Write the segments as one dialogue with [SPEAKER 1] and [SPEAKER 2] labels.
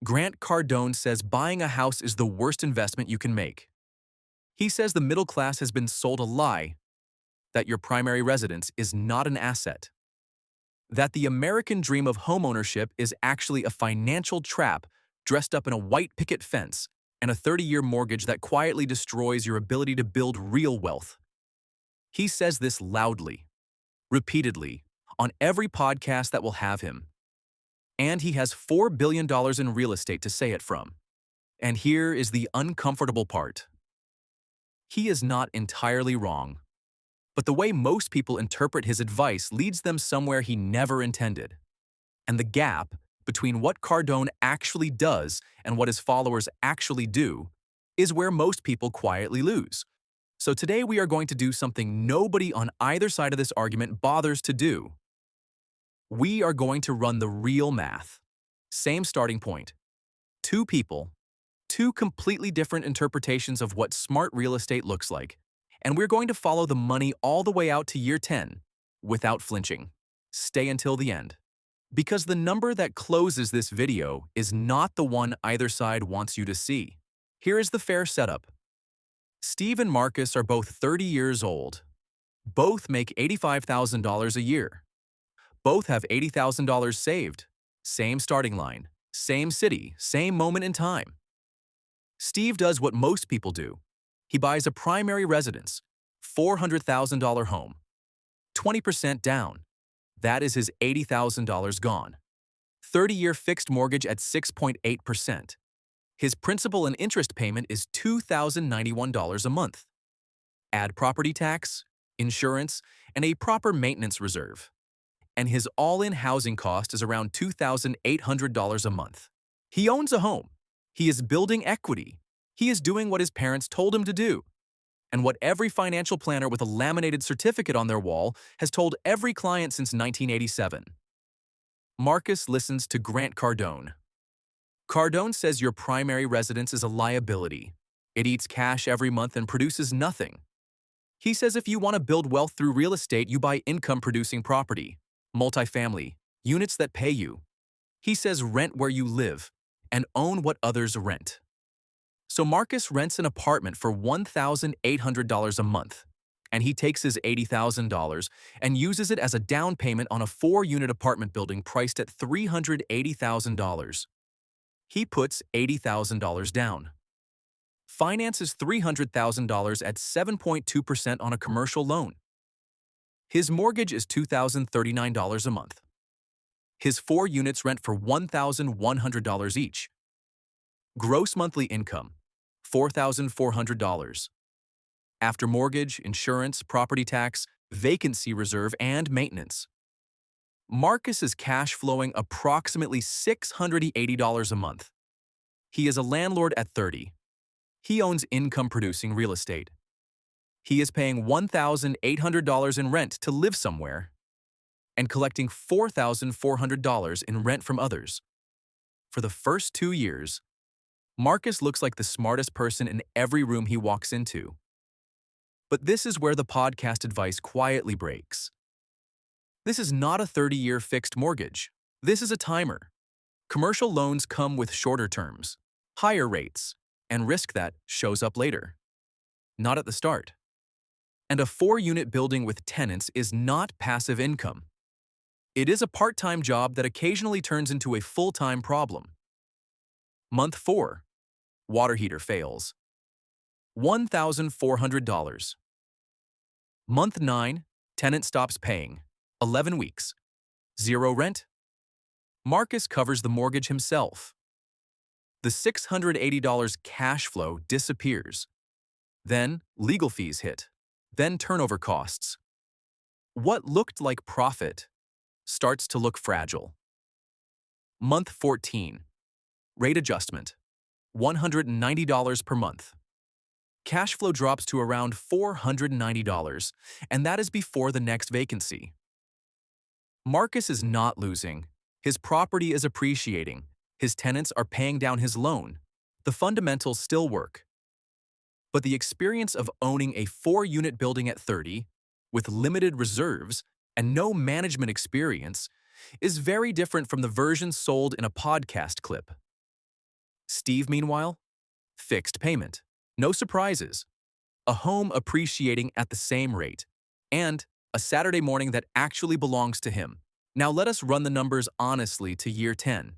[SPEAKER 1] Grant Cardone says buying a house is the worst investment you can make. He says the middle class has been sold a lie that your primary residence is not an asset, that the American dream of homeownership is actually a financial trap dressed up in a white picket fence and a 30-year mortgage that quietly destroys your ability to build real wealth. He says this loudly, repeatedly, on every podcast that will have him. And he has $4 billion in real estate to say it from. And here is the uncomfortable part. He is not entirely wrong, but the way most people interpret his advice leads them somewhere he never intended. And the gap between what Cardone actually does and what his followers actually do is where most people quietly lose. So today we are going to do something nobody on either side of this argument bothers to do. We are going to run the real math. Same starting point. Two people, two completely different interpretations of what smart real estate looks like. And we're going to follow the money all the way out to year 10 without flinching. Stay until the end. Because the number that closes this video is not the one either side wants you to see. Here is the fair setup. Steve and Marcus are both 30 years old. Both make $85,000 a year. Both have $80,000 saved. Same starting line, same city, same moment in time. Steve does what most people do. He buys a primary residence, $400,000 home, 20% down. That is his $80,000 gone. 30-year fixed mortgage at 6.8%. His principal and interest payment is $2,091 a month. Add property tax, insurance, and a proper maintenance reserve. And his all-in housing cost is around $2,800 a month. He owns a home. He is building equity. He is doing what his parents told him to do, and what every financial planner with a laminated certificate on their wall has told every client since 1987. Marcus listens to Grant Cardone. Cardone says your primary residence is a liability. It eats cash every month and produces nothing. He says if you want to build wealth through real estate, you buy income-producing property, multifamily, units that pay you. He says rent where you live and own what others rent. So Marcus rents an apartment for $1,800 a month, and he takes his $80,000 and uses it as a down payment on a 4-unit apartment building priced at $380,000. He puts $80,000 down, finances $300,000 at 7.2% on a commercial loan. His mortgage is $2,039 a month. His 4 units rent for $1,100 each. Gross monthly income, $4,400. After mortgage, insurance, property tax, vacancy reserve, and maintenance. Marcus is cash flowing approximately $680 a month. He is a landlord at 30. He owns income-producing real estate. He is paying $1,800 in rent to live somewhere and collecting $4,400 in rent from others. For the first 2 years, Marcus looks like the smartest person in every room he walks into. But this is where the podcast advice quietly breaks. This is not a 30-year fixed mortgage. This is a timer. Commercial loans come with shorter terms, higher rates, and risk that shows up later, not at the start. And a 4-unit building with tenants is not passive income. It is a part-time job that occasionally turns into a full-time problem. Month 4. Water heater fails. $1,400. Month 9. Tenant stops paying. 11 weeks. 0 rent. Marcus covers the mortgage himself. The $680 cash flow disappears. Then legal fees hit. Then turnover costs. What looked like profit starts to look fragile. Month 14. Rate adjustment. $190 per month. Cash flow drops to around $490, and that is before the next vacancy. Marcus is not losing. His property is appreciating. His tenants are paying down his loan. The fundamentals still work. But the experience of owning a 4-unit building at 30, with limited reserves and no management experience, is very different from the version sold in a podcast clip. Steve, meanwhile, fixed payment. No surprises. A home appreciating at the same rate. And a Saturday morning that actually belongs to him. Now let us run the numbers honestly to year 10.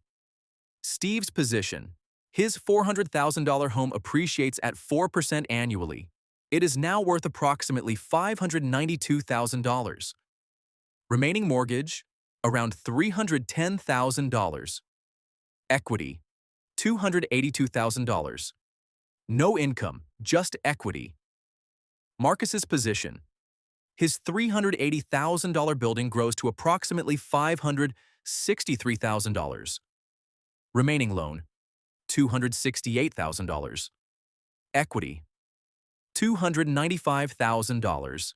[SPEAKER 1] Steve's position. His $400,000 home appreciates at 4% annually. It is now worth approximately $592,000. Remaining mortgage, around $310,000. Equity, $282,000. No income, just equity. Marcus's position. His $380,000 building grows to approximately $563,000. Remaining loan, $268,000. Equity, $295,000.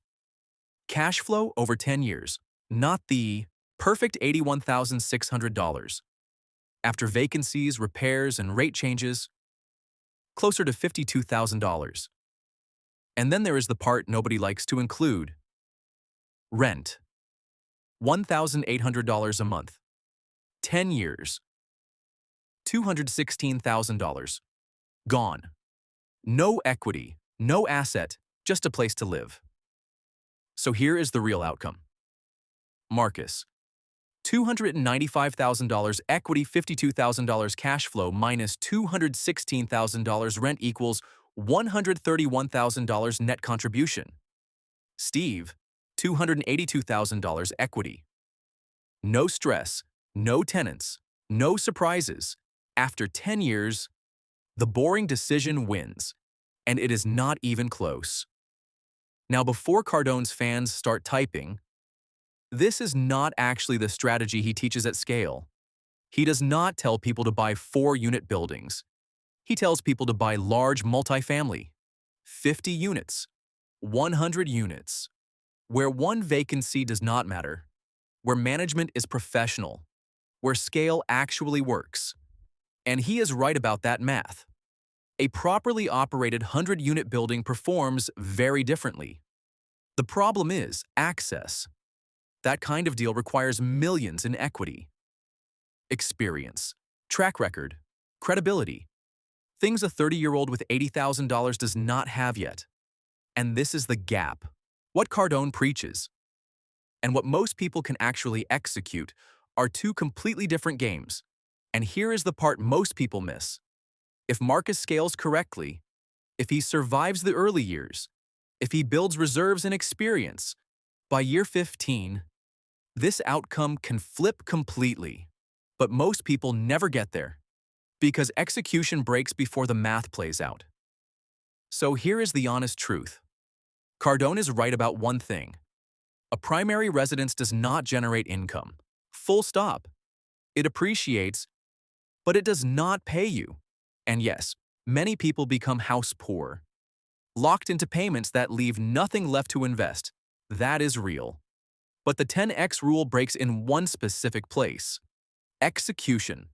[SPEAKER 1] Cash flow over 10 years, not the perfect $81,600. After vacancies, repairs, and rate changes, closer to $52,000. And then there is the part nobody likes to include. Rent, $1,800 a month. 10 years, $216,000. Gone. No equity, no asset, just a place to live. So here is the real outcome. Marcus, $295,000 equity, $52,000 cash flow minus $216,000 rent equals $131,000 net contribution. Steve, $282,000 equity. No stress, no tenants, no surprises. After 10 years, the boring decision wins, and it is not even close. Now, before Cardone's fans start typing, this is not actually the strategy he teaches at scale. He does not tell people to buy 4-unit buildings. He tells people to buy large multifamily, 50 units, 100 units, where one vacancy does not matter, where management is professional, where scale actually works. And he is right about that math. A properly operated 100-unit building performs very differently. The problem is access. That kind of deal requires millions in equity. Experience, track record, credibility. Things a 30-year-old with $80,000 does not have yet. And this is the gap. What Cardone preaches and what most people can actually execute are two completely different games. And here is the part most people miss. If Marcus scales correctly, if he survives the early years, if he builds reserves and experience, by year 15, this outcome can flip completely. But most people never get there, because execution breaks before the math plays out. So here is the honest truth. Cardone is right about one thing. A primary residence does not generate income. Full stop. It appreciates, but it does not pay you. And yes, many people become house poor, locked into payments that leave nothing left to invest. That is real. But the 10x rule breaks in one specific place. Execution.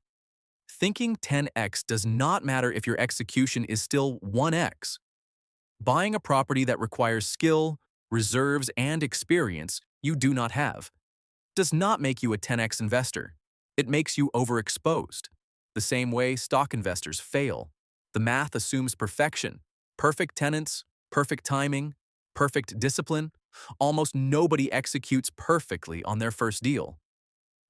[SPEAKER 1] Thinking 10x does not matter if your execution is still 1x. Buying a property that requires skill, reserves, and experience you do not have does not make you a 10x investor. It makes you overexposed. The same way stock investors fail. The math assumes perfection. Perfect tenants, perfect timing, perfect discipline. Almost nobody executes perfectly on their first deal.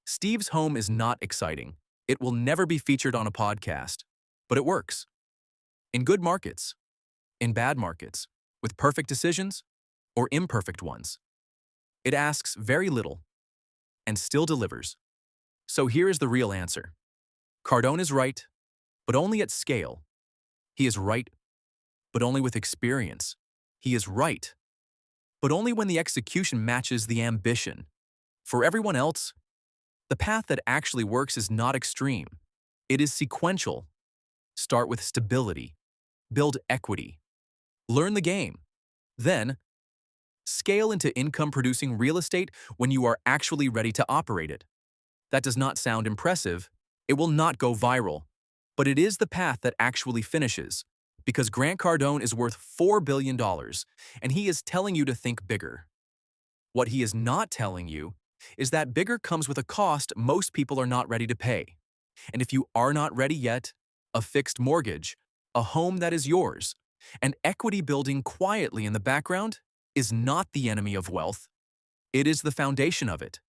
[SPEAKER 1] Steve's home is not exciting. It will never be featured on a podcast. But it works. In good markets. In bad markets. With perfect decisions or imperfect ones. It asks very little and still delivers. So here is the real answer. Cardone is right, but only at scale. He is right, but only with experience. He is right, but only when the execution matches the ambition. For everyone else, the path that actually works is not extreme. It is sequential. Start with stability. Build equity. Learn the game. Then, scale into income-producing real estate when you are actually ready to operate it. That does not sound impressive. It will not go viral. But it is the path that actually finishes. Because Grant Cardone is worth $4 billion, and he is telling you to think bigger. What he is not telling you is that bigger comes with a cost most people are not ready to pay. And if you are not ready yet, a fixed mortgage, a home that is yours, and equity building quietly in the background is not the enemy of wealth. It is the foundation of it.